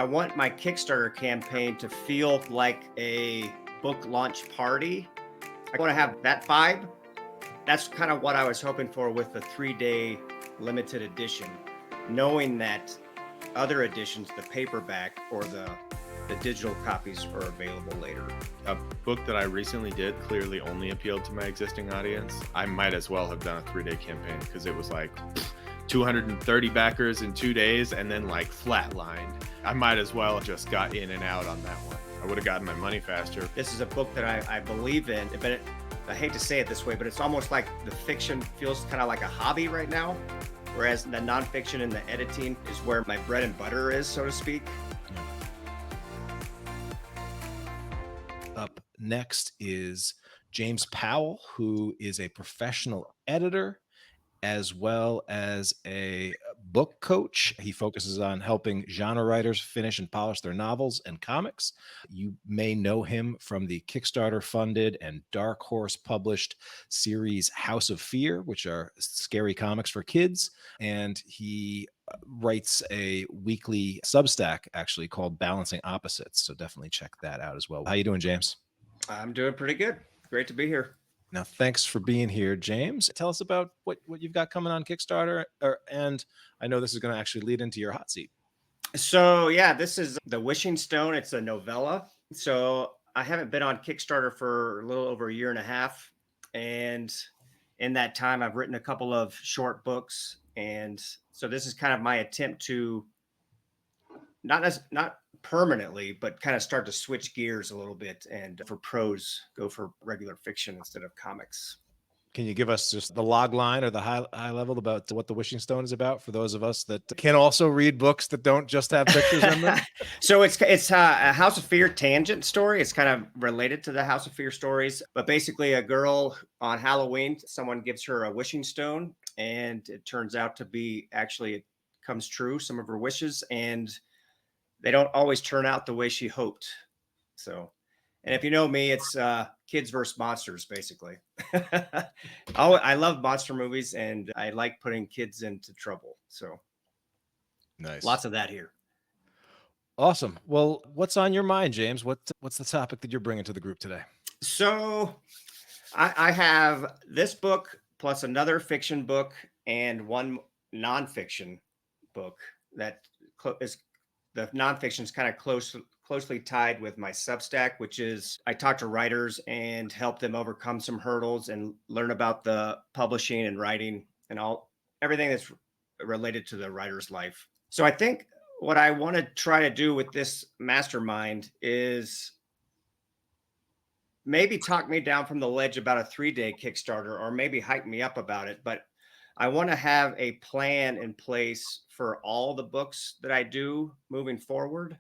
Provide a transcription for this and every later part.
I want my Kickstarter campaign to feel like a book launch party. I want to have that vibe. That's kind of what I was hoping for with the 3-day limited edition, knowing that other editions, the paperback or the digital copies, are available later. A book that I recently did clearly only appealed to my existing audience. I might as well have done a 3-day campaign because it was like 230 backers in 2 days and then like flatlined. I might as well have just got in and out on that one. I would have gotten my money faster. This is a book that I believe in, but I hate to say it this way, but it's almost like the fiction feels kind of like a hobby right now, whereas the nonfiction and the editing is where my bread and butter is, so to speak. Up next is James Powell, who is a professional editor as well as a book coach. He focuses on helping genre writers finish and polish their novels and comics. You may know him from the Kickstarter funded and Dark Horse published series House of Fear, which are scary comics for kids. And he writes a weekly Substack actually called Balancing Opposites. So definitely check that out as well. How you doing, James? I'm doing pretty good. Great to be here. Now, thanks for being here, James. Tell us about what you've got coming on Kickstarter, and I know this is going to actually lead into your hot seat. So yeah, this is The Wishing Stone. It's a novella. So I haven't been on Kickstarter for a little over a year and a half. And in that time, I've written a couple of short books. And so this is kind of my attempt to not permanently, but kind of start to switch gears a little bit, and for prose, go for regular fiction instead of comics. Can you give us just the log line or the high level about what The Wishing Stone is about for those of us that can also read books that don't just have pictures in them? So it's a House of Fear tangent story. It's kind of related to the House of Fear stories, but basically a girl on Halloween, someone gives her a wishing stone, and it turns out to be actually, it comes true, some of her wishes, and they don't always turn out the way she hoped. So, and if you know me, it's kids versus monsters, basically. I love monster movies, and I like putting kids into trouble. So Nice. Lots of that here. Awesome. Well, what's on your mind, James? What's the topic that you're bringing to the group today? So I have this book plus another fiction book and one nonfiction book that is, the nonfiction is kind of closely tied with my Substack, which is I talk to writers and help them overcome some hurdles and learn about the publishing and writing and everything that's related to the writer's life. So I think what I want to try to do with this mastermind is maybe talk me down from the ledge about a 3-day Kickstarter, or maybe hype me up about it. But I want to have a plan in place for all the books that I do moving forward.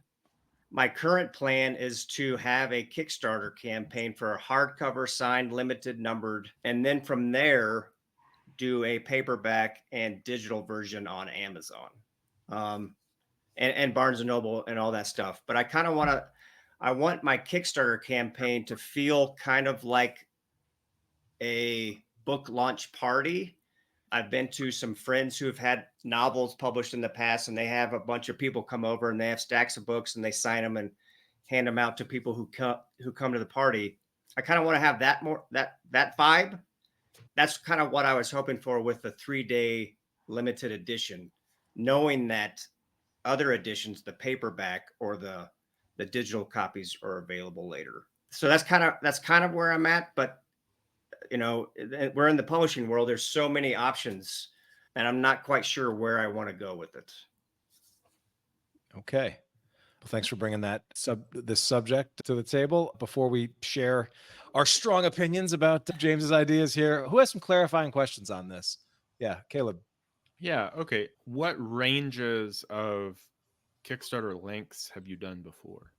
My current plan is to have a Kickstarter campaign for a hardcover, signed, limited, numbered, and then from there do a paperback and digital version on Amazon, and Barnes and Noble and all that stuff. But I want my Kickstarter campaign to feel kind of like a book launch party. I've been to some friends who have had novels published in the past, and they have a bunch of people come over and they have stacks of books and they sign them and hand them out to people who come to the party. I kind of want to have that vibe. That's kind of what I was hoping for with the 3-day limited edition, knowing that other editions, the paperback or the digital copies, are available later. So that's kind of where I'm at. But you know, we're in the publishing world. There's so many options, and I'm not quite sure where I want to go with it. Okay. Well, thanks for bringing this subject to the table. Before we share our strong opinions about James's ideas here, who has some clarifying questions on this? Yeah, Caleb. Yeah, okay. What ranges of Kickstarter lengths have you done before?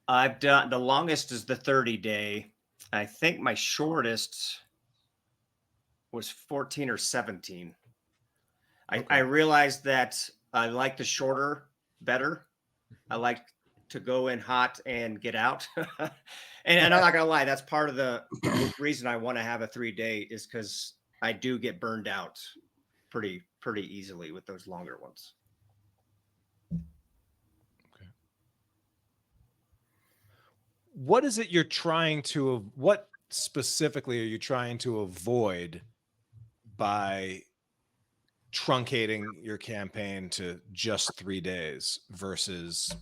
I've done, the longest is the 30-day. I think my shortest was 14 or 17. Okay. I realized that I like the shorter better. I like to go in hot and get out. And I'm not gonna lie, that's part of the reason I want to have a 3-day, is because I do get burned out pretty easily with those longer ones. what is it you're trying to, what specifically are you trying to avoid by truncating your campaign to just 3 days versus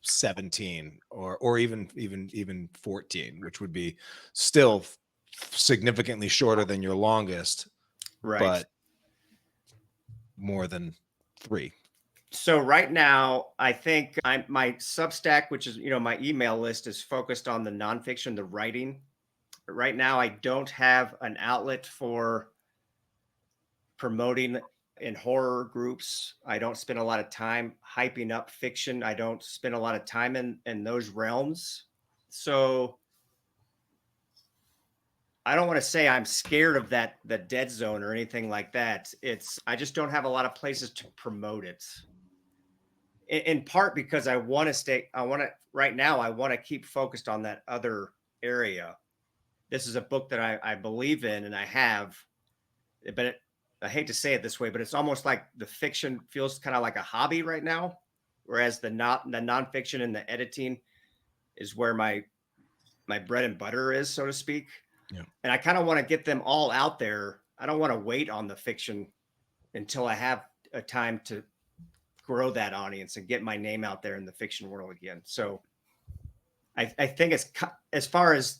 17 or even 14, which would be still significantly shorter than your longest, Right. but more than 3? So right now, I think my Substack, which is, my email list, is focused on the nonfiction, the writing. Right now, I don't have an outlet for promoting in horror groups. I don't spend a lot of time hyping up fiction. I don't spend a lot of time in those realms. So I don't want to say I'm scared of the dead zone or anything like that. I just don't have a lot of places to promote it. In part because right now I want to keep focused on that other area. This is a book that I believe in and I have, but I hate to say it this way, but it's almost like the fiction feels kind of like a hobby right now, whereas the nonfiction and the editing is where my bread and butter is, so to speak. Yeah. And I kind of want to get them all out there. I don't want to wait on the fiction until I have a time to grow that audience and get my name out there in the fiction world again. So I think it's, as far as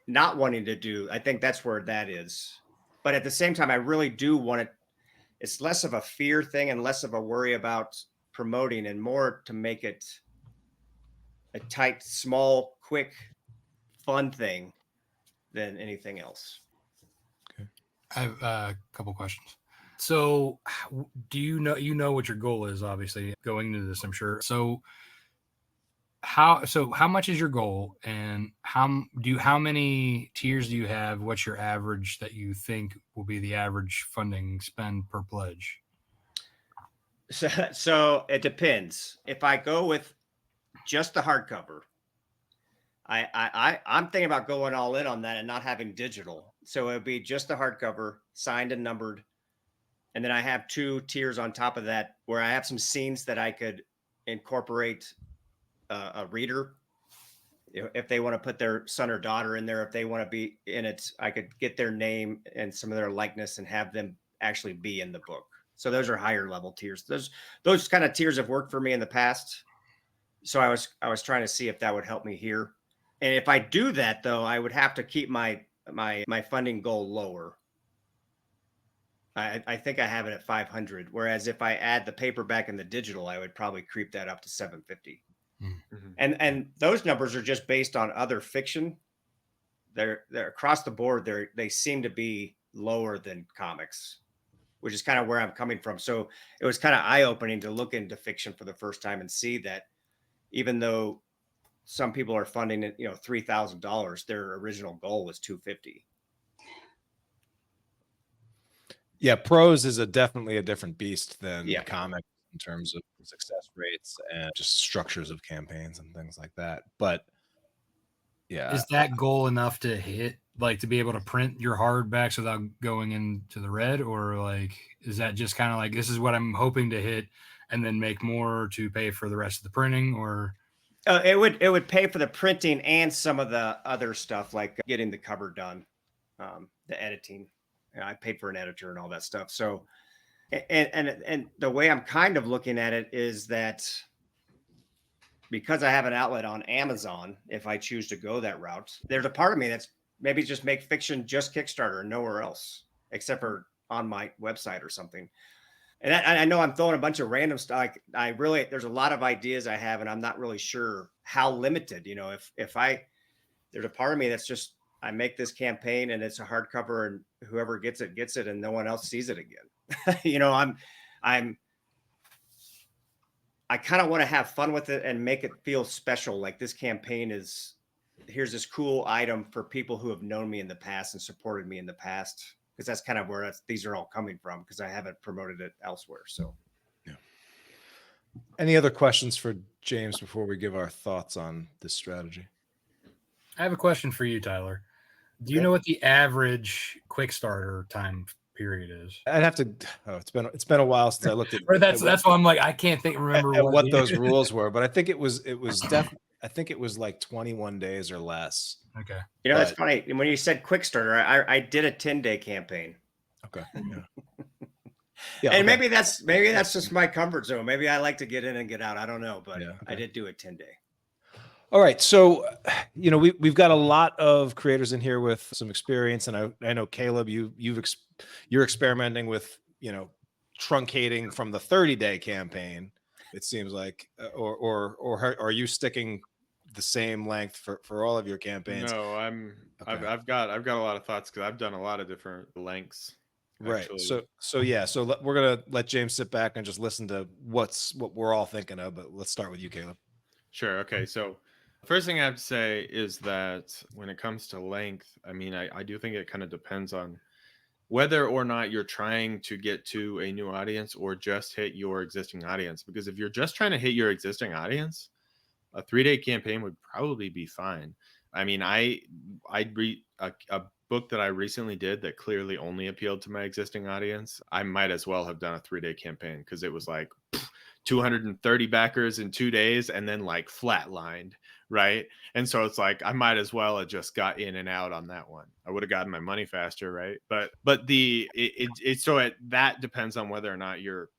not wanting to do, I think that's where that is. But at the same time, I really do want it. It's less of a fear thing and less of a worry about promoting and more to make it a tight, small, quick, fun thing than anything else. Okay. I have a couple questions. So do you know what your goal is, obviously, going into this, I'm sure. So how much is your goal, and how many tiers do you have? What's your average that you think will be the average funding spend per pledge? So it depends. If I go with just the hardcover, I'm thinking about going all in on that and not having digital. So it would be just the hardcover, signed and numbered. And then I have 2 tiers on top of that where I have some scenes that I could incorporate a reader. If they want to put their son or daughter in there, if they want to be in it, I could get their name and some of their likeness and have them actually be in the book. So those are higher level tiers. Those kind of tiers have worked for me in the past. So I was trying to see if that would help me here. And if I do that, though, I would have to keep my funding goal lower. I think I have it at 500. Whereas if I add the paperback and the digital, I would probably creep that up to 750. Mm-hmm. And those numbers are just based on other fiction. They're across the board. They seem to be lower than comics, which is kind of where I'm coming from. So it was kind of eye-opening to look into fiction for the first time and see that even though some people are funding it, $3,000, their original goal was $250. Yeah, prose is definitely a different beast than Yeah. comics in terms of success rates and just structures of campaigns and things like that. But yeah, is that goal enough to hit, like, to be able to print your hardbacks without going into the red, or like is that just kind of like, this is what I'm hoping to hit and then make more to pay for the rest of the printing? Or it would pay for the printing and some of the other stuff, like getting the cover done, the editing. I paid for an editor and all that stuff. So, and the way I'm kind of looking at it is that because I have an outlet on Amazon, if I choose to go that route, there's a part of me that's maybe just make fiction just Kickstarter and nowhere else, except for on my website or something. And I know I'm throwing a bunch of random stuff. There's a lot of ideas I have, and I'm not really sure how limited, if there's a part of me that's just, I make this campaign and it's a hardcover and whoever gets it and no one else sees it again. I kind of want to have fun with it and make it feel special. Like this campaign here's this cool item for people who have known me in the past and supported me in the past. Because that's kind of where these are all coming from, because I haven't promoted it elsewhere. So, yeah. Any other questions for James before we give our thoughts on this strategy? I have a question for you, Tyler. Do you know what the average Kickstarter time period is? I'd have to. It's been a while since I looked at. Or that's why I'm like, I can't remember what those rules were, but I think it was definitely I think it was like 21 days or less. Okay. You know, that's But- funny. When you said Quickstarter, I did a 10-day campaign. Okay. Yeah. Yeah. And okay. maybe that's just my comfort zone. Maybe I like to get in and get out. I don't know, but Yeah, I okay. did do a 10-day. All right. So, we've got a lot of creators in here with some experience, and I know Caleb, you're experimenting with, truncating from the 30-day campaign. It seems like, or are you sticking the same length for all of your campaigns? No, Okay. I've got a lot of thoughts because I've done a lot of different lengths. Right. Actually. So we're gonna let James sit back and just listen to what we're all thinking of. But let's start with you, Caleb. Sure. Okay. So, first thing I have to say is that when it comes to length, I mean, I do think it kind of depends on whether or not you're trying to get to a new audience or just hit your existing audience. Because if you're just trying to hit your existing audience, a 3-day campaign would probably be fine. I mean, I'd read a book that I recently did that clearly only appealed to my existing audience. I might as well have done a 3-day campaign because it was like 230 backers in 2 days and then like flatlined, right? And so it's like I might as well have just got in and out on that one. I would have gotten my money faster, right? But that depends on whether or not you're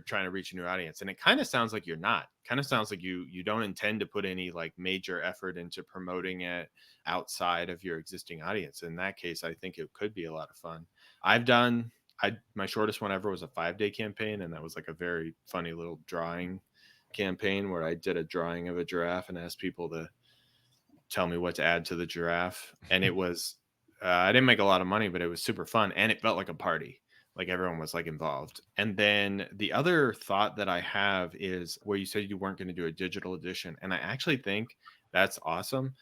trying to reach a new audience, and it kind of sounds like you're not. Kind of sounds like you don't intend to put any like major effort into promoting it outside of your existing audience. In that case, I think it could be a lot of fun. My shortest one ever was a 5-day campaign, and that was like a very funny little drawing campaign where I did a drawing of a giraffe and asked people to tell me what to add to the giraffe. And it was I didn't make a lot of money, but it was super fun, and it felt like a party. Like everyone was like involved. And then the other thought that I have is where you said you weren't going to do a digital edition, and I actually think that's awesome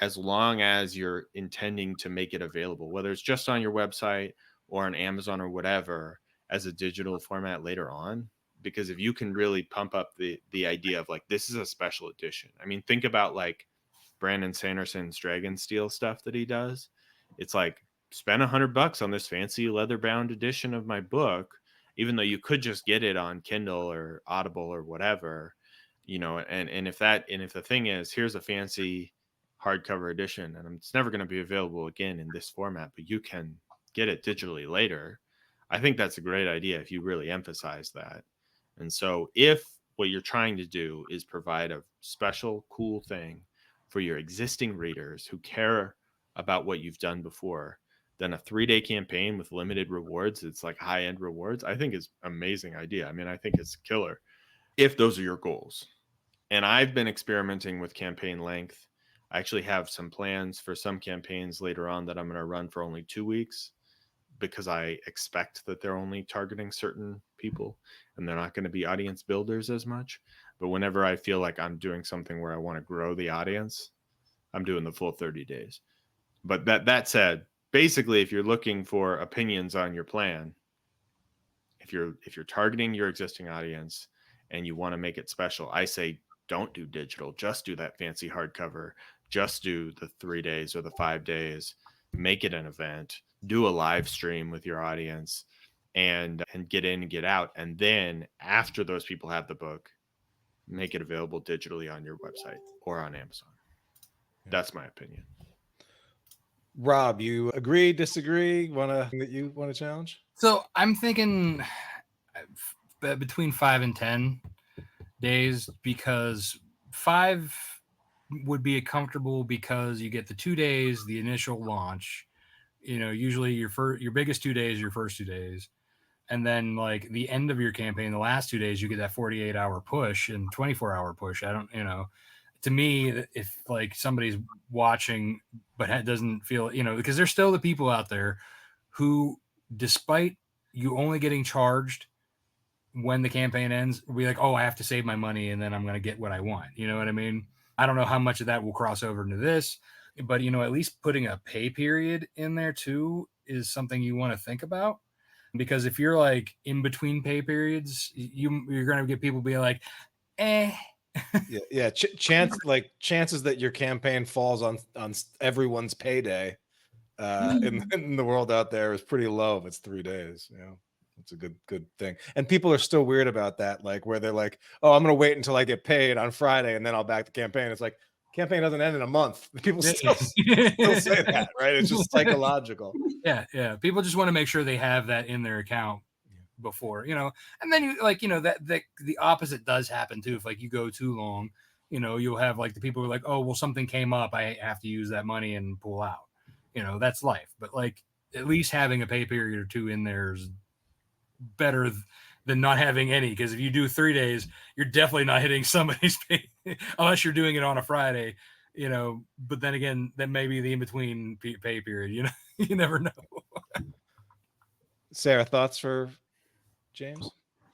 as long as you're intending to make it available, whether it's just on your website or on Amazon or whatever, as a digital format later on. Because if you can really pump up the idea of like, this is a special edition. I mean, think about like Brandon Sanderson's Dragonsteel stuff that he does. It's like, spend $100 on this fancy leather bound edition of my book, even though you could just get it on Kindle or Audible or whatever, and if the thing is, here's a fancy hardcover edition, and it's never going to be available again in this format, but you can get it digitally later. I think that's a great idea if you really emphasize that. And so if what you're trying to do is provide a special, cool thing for your existing readers who care about what you've done before, then a 3-day campaign with limited rewards, it's like high-end rewards, I think is an amazing idea. I mean, I think it's killer if those are your goals. And I've been experimenting with campaign length. I actually have some plans for some campaigns later on that I'm going to run for only 2 weeks, because I expect that they're only targeting certain people and they're not going to be audience builders as much. But whenever I feel like I'm doing something where I want to grow the audience, I'm doing the full 30 days. But that said, basically, if you're looking for opinions on your plan, if you're targeting your existing audience and you want to make it special, I say don't do digital. Just do that fancy hardcover. Just do the 3 days or the 5 days. Make it an event. Do a live stream with your audience and get in and get out. And then after those people have the book, make it available digitally on your website or on Amazon. That's my opinion. Rob, you agree, disagree? You want to challenge? So I'm thinking between 5 and 10 days, because 5 would be comfortable because you get the 2 days, the initial launch. Usually your biggest 2 days, your first 2 days, and then like the end of your campaign, the last 2 days, you get that 48-hour push and 24-hour push. To me, if like somebody's watching but doesn't feel, because there's still the people out there who, despite you only getting charged when the campaign ends, will be like, oh, I have to save my money and then I'm going to get what I want. You know what I mean? I don't know how much of that will cross over into this, but at least putting a pay period in there too is something you want to think about. Because if you're like in between pay periods, you're going to get people being like, eh. Yeah. Chances that your campaign falls on everyone's payday in the world out there is pretty low if it's 3 days. That's a good thing. And people are still weird about that, like where they're like, "Oh, I'm gonna wait until I get paid on Friday and then I'll back the campaign." It's like campaign doesn't end in a month. People still say that, right? It's just psychological. Yeah. People just want to make sure they have that in their account before, and then you like, that the opposite does happen too. If like you go too long, you'll have like the people who are like, oh, well, something came up, I have to use that money and pull out. That's life. But like at least having a pay period or two in there is better than not having any, because if you do 3 days, you're definitely not hitting somebody's pay unless you're doing it on a Friday, but then again, that may be the in-between pay period, you never know. Sarah, thoughts for James?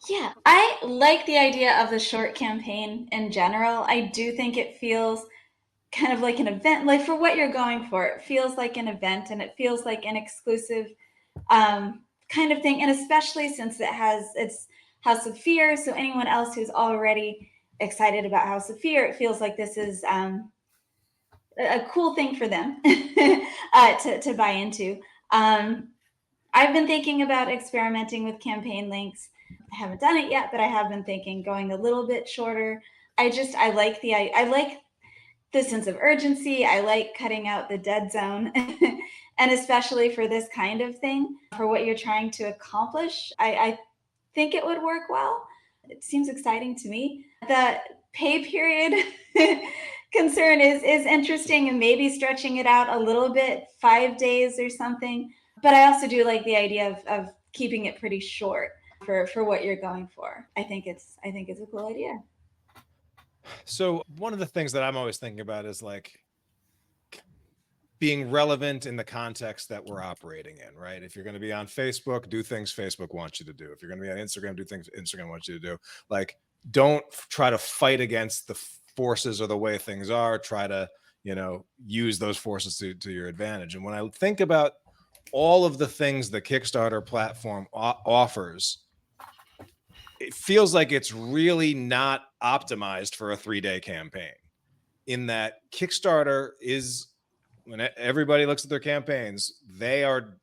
Yeah, I like the idea of the short campaign in general. I do think it feels kind of like an event, like for what you're going for. It feels like an event and it feels like an exclusive kind of thing. And especially since it's House of Fear. So anyone else who's already excited about House of Fear, it feels like this is a cool thing for them to buy into. I've been thinking about experimenting with campaign links. I haven't done it yet, but I have been thinking going a little bit shorter. I like the sense of urgency. I like cutting out the dead zone. And especially for this kind of thing, for what you're trying to accomplish, I think it would work well. It seems exciting to me. The pay period concern is interesting, and maybe stretching it out a little bit, 5 days or something. But I also do like the idea of keeping it pretty short for what you're going for. I think it's a cool idea. So one of the things that I'm always thinking about is like being relevant in the context that we're operating in, right? If you're going to be on Facebook, do things Facebook wants you to do. If you're going to be on Instagram, do things Instagram wants you to do. Like, don't try to fight against the forces or the way things are. Try to, use those forces to your advantage. And when I think about all of the things the Kickstarter platform offers, it feels like it's really not optimized for a 3-day campaign, in that Kickstarter is, when everybody looks at their campaigns, they are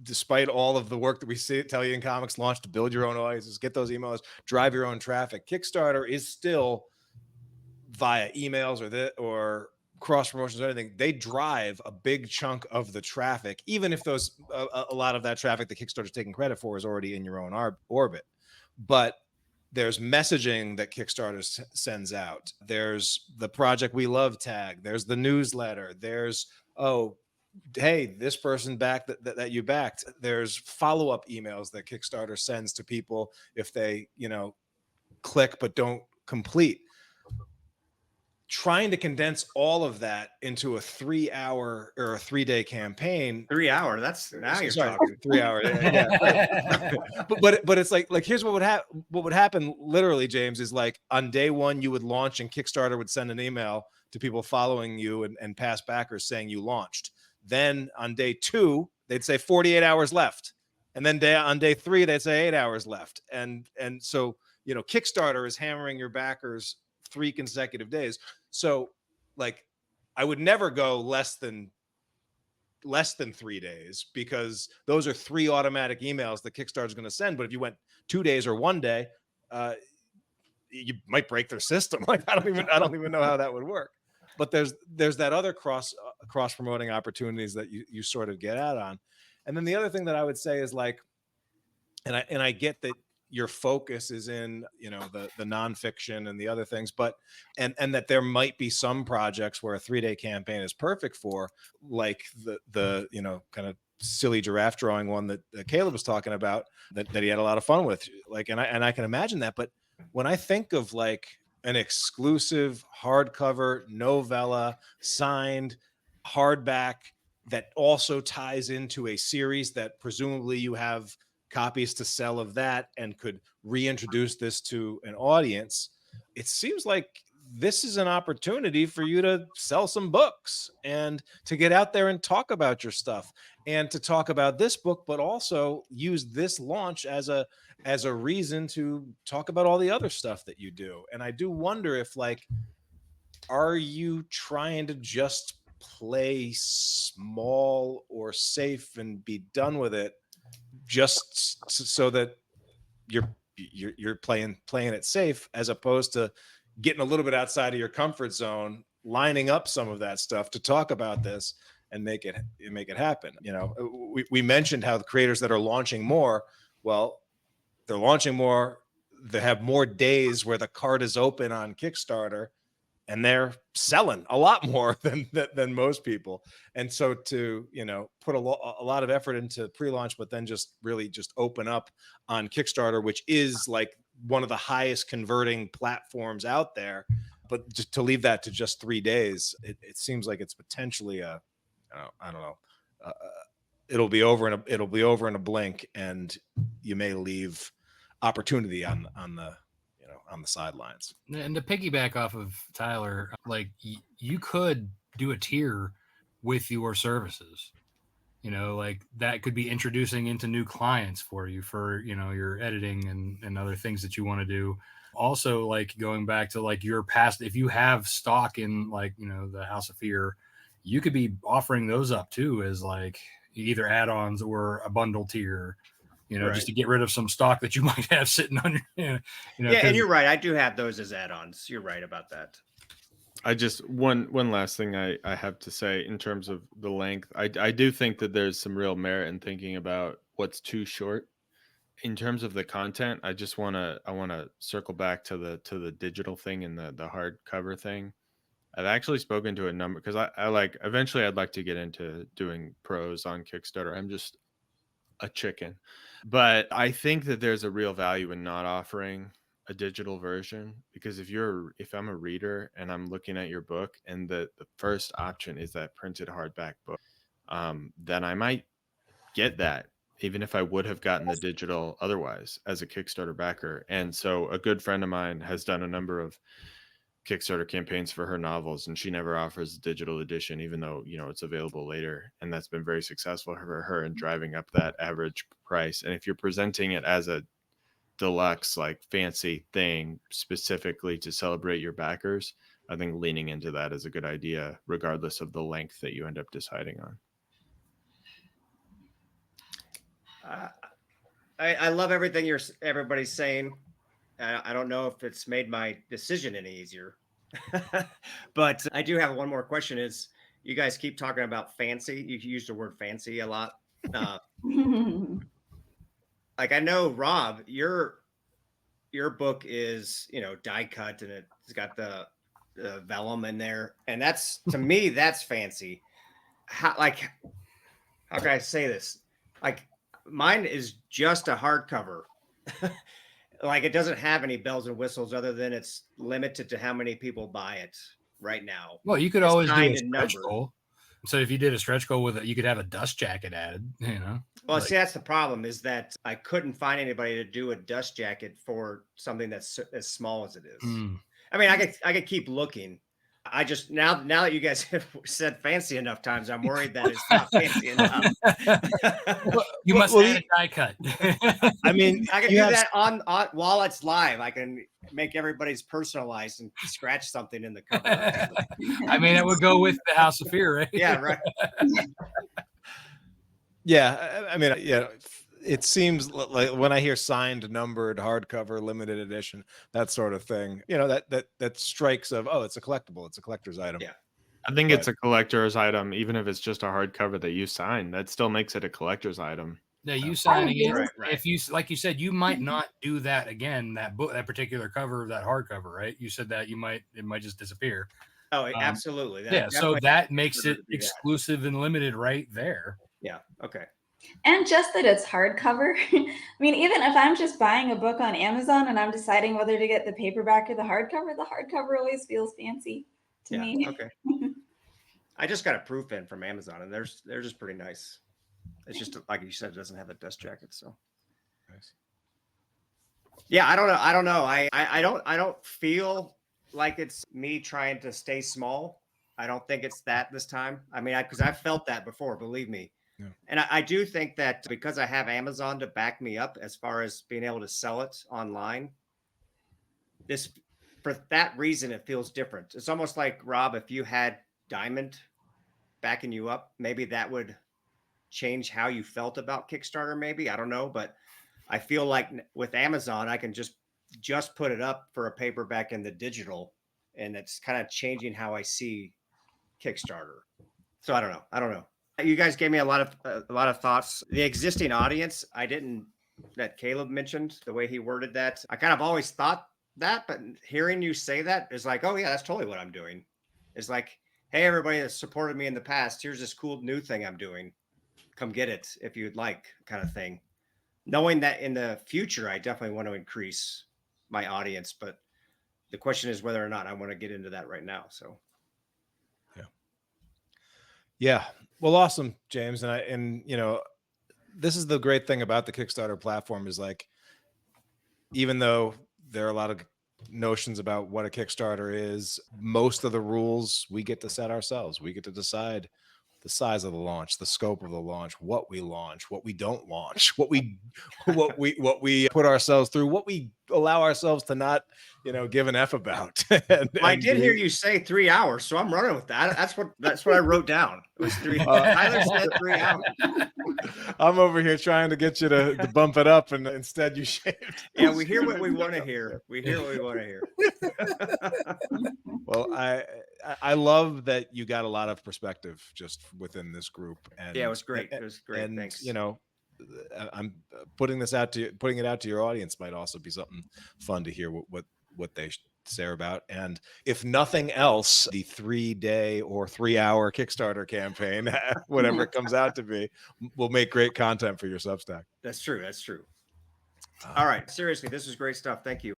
despite all of the work that we tell you in ComixLaunch to build your own audiences, get those emails, drive your own traffic, Kickstarter is still via emails or cross promotions or anything. They drive a big chunk of the traffic, even if a lot of that traffic that Kickstarter's taking credit for is already in your own orbit. But there's messaging that Kickstarter sends out. There's the Project We Love tag. There's the newsletter. There's, oh, hey, this person backed that you backed. There's follow-up emails that Kickstarter sends to people if they, click but don't complete. Trying to condense all of that into a 3-hour or a 3-day campaign. 3 hour. That's now you're talking. 3 hours. Yeah. but it's like here's what would happen literally, James, is like on day one you would launch and Kickstarter would send an email to people following you and past backers saying you launched. Then on day 2 they'd say 48 hours left, and then on day 3 they'd say 8 hours left, and so Kickstarter is hammering your backers 3 consecutive days. So like I would never go less than 3 days, because those are 3 automatic emails that Kickstarter is going to send. But if you went 2 days or 1 day, you might break their system. Like I don't even know how that would work. But there's that other cross promoting opportunities that you sort of get out on. And then the other thing that I would say is like, and I get that your focus is in the nonfiction and the other things, but and that there might be some projects where a 3-day campaign is perfect for, like the kind of silly giraffe drawing one that Caleb was talking about that he had a lot of fun with, like, and I can imagine that. But when I think of like an exclusive hardcover novella, signed hardback, that also ties into a series that presumably you have copies to sell of that and could reintroduce this to an audience, it seems like this is an opportunity for you to sell some books and to get out there and talk about your stuff and to talk about this book, but also use this launch as a reason to talk about all the other stuff that you do. And I do wonder if, like, are you trying to just play small or safe and be done with it, just so that you're playing it safe, as opposed to getting a little bit outside of your comfort zone, lining up some of that stuff to talk about this and make it happen. You know, we mentioned how the creators that are launching more, well, they're launching more, they have more days where the cart is open on Kickstarter, and they're selling a lot more than most people. And so to, you know, put a lot of effort into pre-launch, but then just really just open up on Kickstarter, which is like one of the highest converting platforms out there, but just to leave that to just 3 days, it seems like it's potentially I don't know, it'll be over in a blink, and you may leave opportunity on the sidelines. And to piggyback off of Tyler, like you could do a tier with your services. You know, like that could be introducing into new clients for you for, you know, your editing and other things that you want to do. Also, like going back to like your past, if you have stock in like, you know, the House of Fear, you could be offering those up too as like either add-ons or a bundle tier, you know, just to get rid of some stock that you might have sitting on your, you know. Yeah, and you're right. I do have those as add-ons. You're right about that. I just one last thing I have to say in terms of the length. I do think that there's some real merit in thinking about what's too short. In terms of the content, I want to circle back to the digital thing and the hardcover thing. I've actually spoken to a number, because I like, eventually I'd like to get into doing pros on Kickstarter. I'm just a chicken. But I think that there's a real value in not offering a digital version, because if I'm a reader and I'm looking at your book and the first option is that printed hardback book, then I might get that, even if I would have gotten the digital otherwise as a Kickstarter backer. And so a good friend of mine has done a number of Kickstarter campaigns for her novels, and she never offers a digital edition, even though, you know, it's available later. And that's been very successful for her in driving up that average price. And if you're presenting it as a deluxe, like fancy thing specifically to celebrate your backers, I think leaning into that is a good idea, regardless of the length that you end up deciding on. I love everything everybody's saying. I don't know if it's made my decision any easier, but I do have one more question. Is you guys keep talking about fancy? You use the word fancy a lot. Like I know, Rob, your book is, you know, die cut, and it's got the vellum in there, and that's, to me, that's fancy. How can I say this? Like mine is just a hardcover. Like it doesn't have any bells and whistles other than it's limited to how many people buy it right now. Well, you could It's always do a signed and stretch numbered. goal. So if you did a stretch goal with it, you could have a dust jacket added, you know. Well, like, see, that's the problem, is that I couldn't find anybody to do a dust jacket for something that's as small as it is. I mean, I could keep looking. I just, now that you guys have said fancy enough times, I'm worried that it's not fancy enough. you must add a die cut. I mean, I can do that on while it's live. I can make everybody's personalized and scratch something in the cover. I mean, it would go with the House of Fear, right? Yeah, right. Yeah, I mean, yeah, it seems like when I hear signed, numbered, hardcover, limited edition, that sort of thing, you know, that strikes of, oh, it's a collectible, it's a collector's item. Yeah. I think it's a collector's item, even if it's just a hardcover that you sign. That still makes it a collector's item. Yeah, you signing it. Right. If you, like you said, you might not do that again. That book, that particular cover, that hardcover, right? You said that it might just disappear. Oh, absolutely. Yeah, so that makes it exclusive and limited right there. Yeah. Okay. And just that it's hardcover. I mean, even if I'm just buying a book on Amazon and I'm deciding whether to get the paperback or the hardcover always feels fancy to me. Okay. I just got a proof in from Amazon, and they're just pretty nice. It's just, like you said, it doesn't have a dust jacket, so Nice. Yeah, I don't know. I don't feel like it's me trying to stay small. I don't think it's that this time. I mean, because I've felt that before, believe me. Yeah. And I do think that because I have Amazon to back me up as far as being able to sell it online, for that reason, it feels different. It's almost like, Rob, if you had Diamond backing you up, maybe that would change how you felt about Kickstarter, maybe. I don't know, but I feel like with Amazon, I can just put it up for a paperback in the digital, and it's kind of changing how I see Kickstarter. So I don't know. You guys gave me a lot of thoughts. The existing audience, that Caleb mentioned, the way he worded that, I kind of always thought that, but hearing you say that is like, oh yeah, that's totally what I'm doing. It's like, hey, everybody that supported me in the past, here's this cool new thing I'm doing. Come get it if you'd like, kind of thing. Knowing that in the future, I definitely want to increase my audience, but the question is whether or not I want to get into that right now. So. Yeah. Well, awesome, James. And this is the great thing about the Kickstarter platform is like, even though there are a lot of notions about what a Kickstarter is, most of the rules we get to set ourselves. We get to decide the size of the launch, the scope of the launch, what we launch, what we don't launch, what we put ourselves through, what we allow ourselves to not, give an F about. I did hear you say 3 hours, so I'm running with that. That's what I wrote down. It was 3 Tyler said 3 hours. I'm over here trying to get you to bump it up, and instead you shaved. Yeah, we hear what we want to hear. We hear what we want to hear. Well, I love that you got a lot of perspective just within this group. And yeah, it was great. It was great. And thanks. I'm putting it out to your audience might also be something fun to hear what they say about. And if nothing else, the 3-day or 3-hour Kickstarter campaign, whatever it comes out to be, will make great content for your Substack. That's true. All right. Seriously, this is great stuff. Thank you.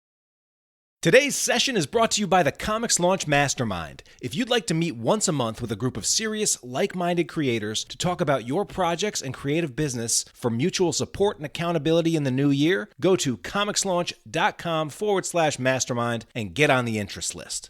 Today's session is brought to you by the ComixLaunch Mastermind. If you'd like to meet once a month with a group of serious, like-minded creators to talk about your projects and creative business for mutual support and accountability in the new year, go to comixlaunch.com/mastermind and get on the interest list.